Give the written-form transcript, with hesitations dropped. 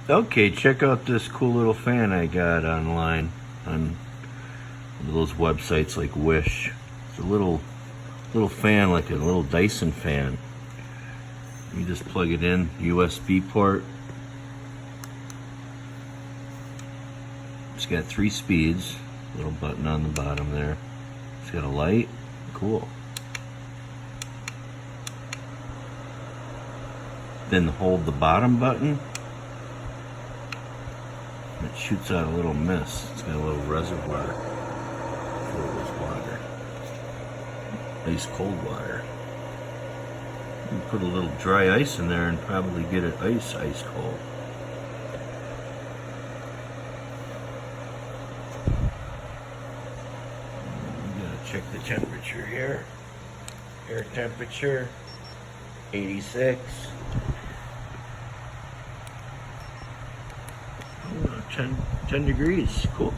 Okay, check out this cool little fan I got online on those websites like Wish. It's a little fan, like a little Dyson fan. You just plug it in, USB port. It's got 3 speeds, little button on the bottom there. It's got a light, cool. Then hold the bottom button. It shoots out a little mist. It's got a little reservoir filled with water. Nice cold water. You can put a little dry ice in there and probably get it ice cold. I'm gonna check the temperature here. Air temperature, 86. 10 degrees, cool.